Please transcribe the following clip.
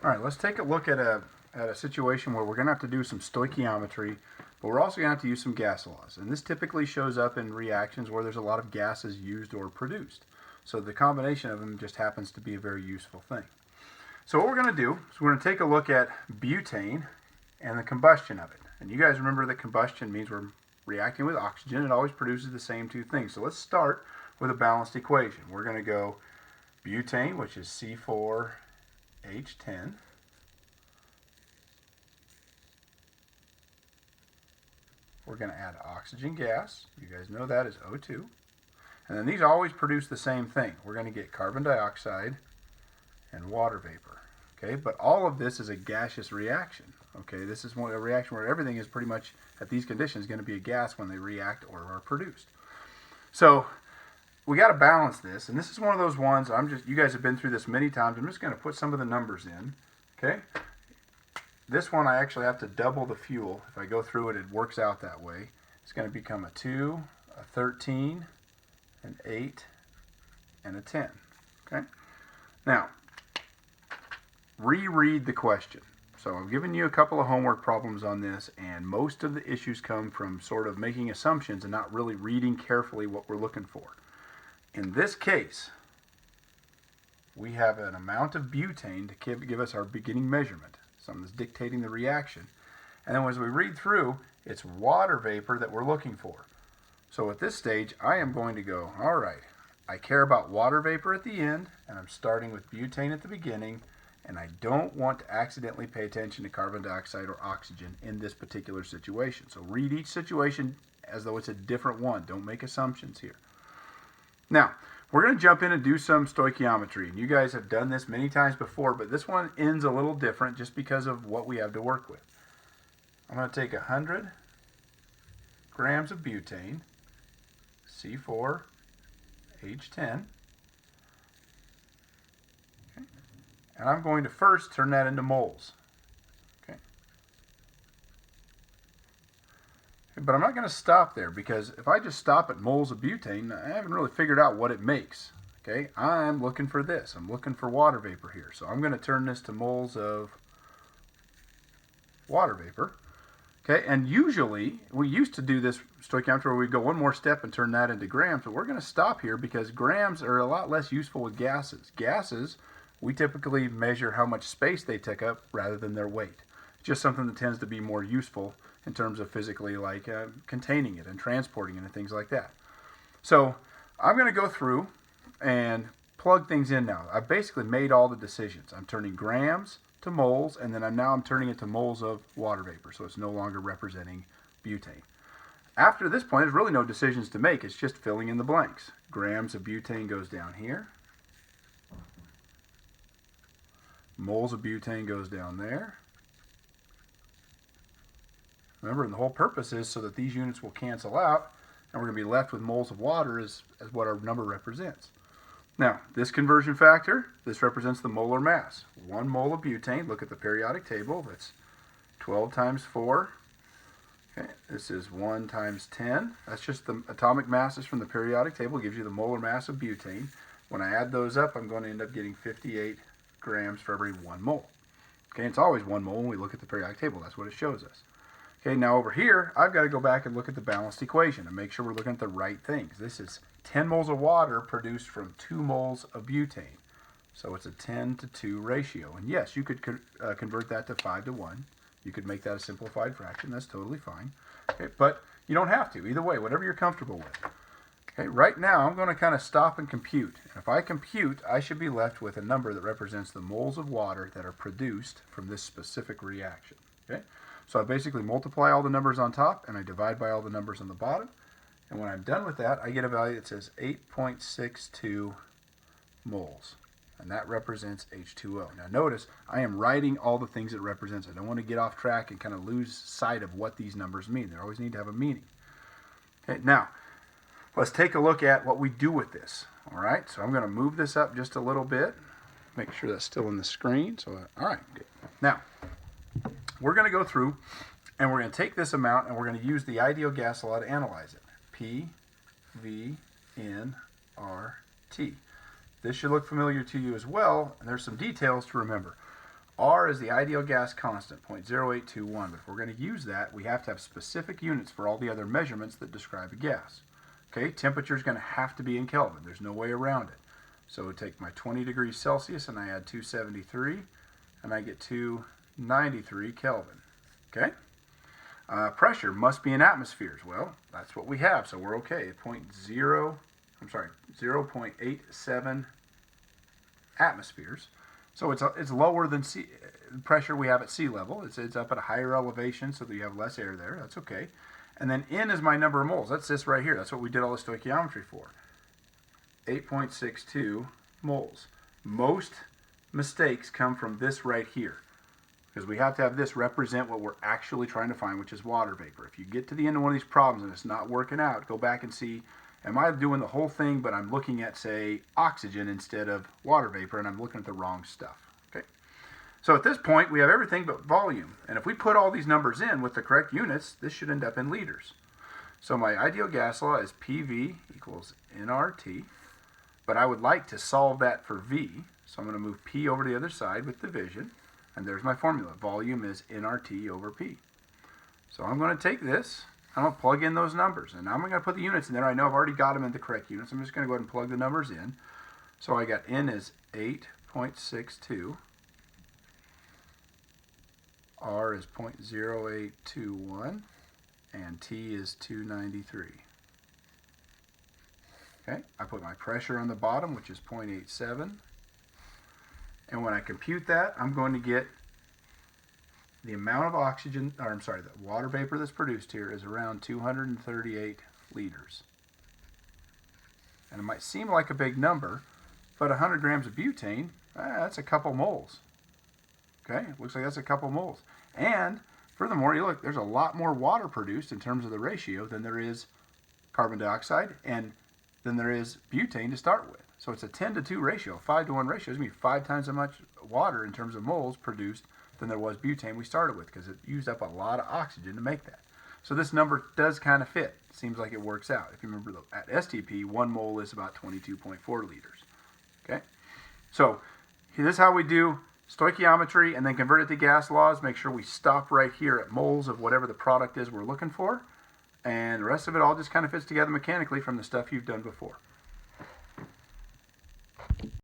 All right, let's take a look at a situation where we're going to have to do some stoichiometry, but we're also going to have to use some gas laws. And this typically shows up in reactions where there's a lot of gases used or produced. So the combination of them just happens to be a very useful thing. So what we're going to do is we're going to take a look at butane and the combustion of it. And you guys remember that combustion means we're reacting with oxygen. It always produces the same two things. So let's start with a balanced equation. We're going to go butane, which is C4H10. We're going to add oxygen gas. You guys know that is O2. And then these always produce the same thing. We're going to get carbon dioxide and water vapor. Okay, but all of this is a gaseous reaction. Okay, this is a reaction where everything is pretty much at these conditions going to be a gas when they react or are produced. So we got to balance this, and this is one of those ones. You guys have been through this many times. I'm just going to put some of the numbers in. Okay, this one I actually have to double the fuel. If I go through it, it works out that way. It's going to become a 2, a 13, an 8, and a 10. Okay, now reread the question. So I've given you a couple of homework problems on this, and most of the issues come from sort of making assumptions and not really reading carefully what we're looking for. In this case, we have an amount of butane to give us our beginning measurement, something that's dictating the reaction. And then as we read through, it's water vapor that we're looking for. So at this stage, I am going to go, all right, I care about water vapor at the end, and I'm starting with butane at the beginning, and I don't want to accidentally pay attention to carbon dioxide or oxygen in this particular situation. So read each situation as though it's a different one. Don't make assumptions here. Now, we're going to jump in and do some stoichiometry. And you guys have done this many times before, but this one ends a little different just because of what we have to work with. I'm going to take 100 grams of butane, C4H10, and I'm going to first turn that into moles. Okay. But I'm not going to stop there, because if I just stop at moles of butane, I haven't really figured out what it makes. Okay, I'm looking for this. I'm looking for water vapor here. So I'm going to turn this to moles of water vapor. Okay, and usually we used to do this stoichiometry where we go one more step and turn that into grams, but we're going to stop here because grams are a lot less useful with gases. Gases, we typically measure how much space they take up rather than their weight. It's just something that tends to be more useful in terms of physically, like containing it and transporting it and things like that. So I'm going to go through and plug things in now. I've basically made all the decisions. I'm turning grams to moles, and then I'm turning it to moles of water vapor, so it's no longer representing butane. After this point, there's really no decisions to make. It's just filling in the blanks. Grams of butane goes down here. Moles of butane goes down there. Remember, the whole purpose is so that these units will cancel out, and we're going to be left with moles of water as what our number represents. Now, this conversion factor, this represents the molar mass. 1 mole of butane, look at the periodic table, that's 12 times 4. Okay, this is 1 times 10. That's just the atomic masses from the periodic table, gives you the molar mass of butane. When I add those up, I'm going to end up getting 58 grams for every 1 mole. Okay, it's always 1 mole when we look at the periodic table. That's what it shows us. Okay, now over here, I've got to go back and look at the balanced equation and make sure we're looking at the right things. This is 10 moles of water produced from 2 moles of butane. So it's a 10 to 2 ratio. And yes, you could convert that to 5 to 1. You could make that a simplified fraction. That's totally fine. Okay, but you don't have to. Either way, whatever you're comfortable with. Okay, right now, I'm going to kind of stop and compute. And if I compute, I should be left with a number that represents the moles of water that are produced from this specific reaction. Okay, so I basically multiply all the numbers on top, and I divide by all the numbers on the bottom. And when I'm done with that, I get a value that says 8.62 moles. And that represents H2O. Now notice, I am writing all the things it represents. I don't want to get off track and kind of lose sight of what these numbers mean. They always need to have a meaning. Okay, now, let's take a look at what we do with this. All right, so I'm going to move this up just a little bit. Make sure that's still in the screen. So, all right, good. Now, we're going to go through and we're going to take this amount and we're going to use the ideal gas law to analyze it. P, V, N, R, T. This should look familiar to you as well, and there's some details to remember. R is the ideal gas constant, 0.0821. But if we're going to use that, we have to have specific units for all the other measurements that describe a gas. Okay, temperature is going to have to be in Kelvin. There's no way around it. So we take my 20 degrees Celsius and I add 273, and I get 293 Kelvin. Okay? Pressure must be in atmospheres. Well, that's what we have, so we're okay. 0.87 atmospheres. So it's lower than pressure we have at sea level. It's up at a higher elevation, so that you have less air there. That's okay. And then N is my number of moles. That's this right here. That's what we did all the stoichiometry for. 8.62 moles. Most mistakes come from this right here, because we have to have this represent what we're actually trying to find, which is water vapor. If you get to the end of one of these problems and it's not working out, go back and see, am I doing the whole thing, but I'm looking at, say, oxygen instead of water vapor, and I'm looking at the wrong stuff. Okay. So at this point, we have everything but volume. And if we put all these numbers in with the correct units, this should end up in liters. So my ideal gas law is PV equals nRT. But I would like to solve that for V. So I'm going to move P over to the other side with division. And there's my formula. Volume is nRT over P. So I'm going to take this. I'm going to plug in those numbers. And I'm going to put the units in there. I know I've already got them in the correct units. I'm just going to go ahead and plug the numbers in. So I got N is 8.62. R is 0.0821. And T is 293. Okay, I put my pressure on the bottom, which is 0.87. And when I compute that, I'm going to get the amount of oxygen, or I'm sorry, the water vapor that's produced here is around 238 liters. And it might seem like a big number, but 100 grams of butane, that's a couple moles. Okay, it looks like that's a couple moles. And furthermore, you look, there's a lot more water produced in terms of the ratio than there is carbon dioxide and than there is butane to start with. So it's a 10-to-2 ratio, 5-to-1 ratio. It's going to be 5 times as much water in terms of moles produced than there was butane we started with, because it used up a lot of oxygen to make that. So this number does kind of fit. Seems like it works out. If you remember, at STP, 1 mole is about 22.4 liters. Okay? So this is how we do stoichiometry and then convert it to gas laws. Make sure we stop right here at moles of whatever the product is we're looking for. And the rest of it all just kind of fits together mechanically from the stuff you've done before.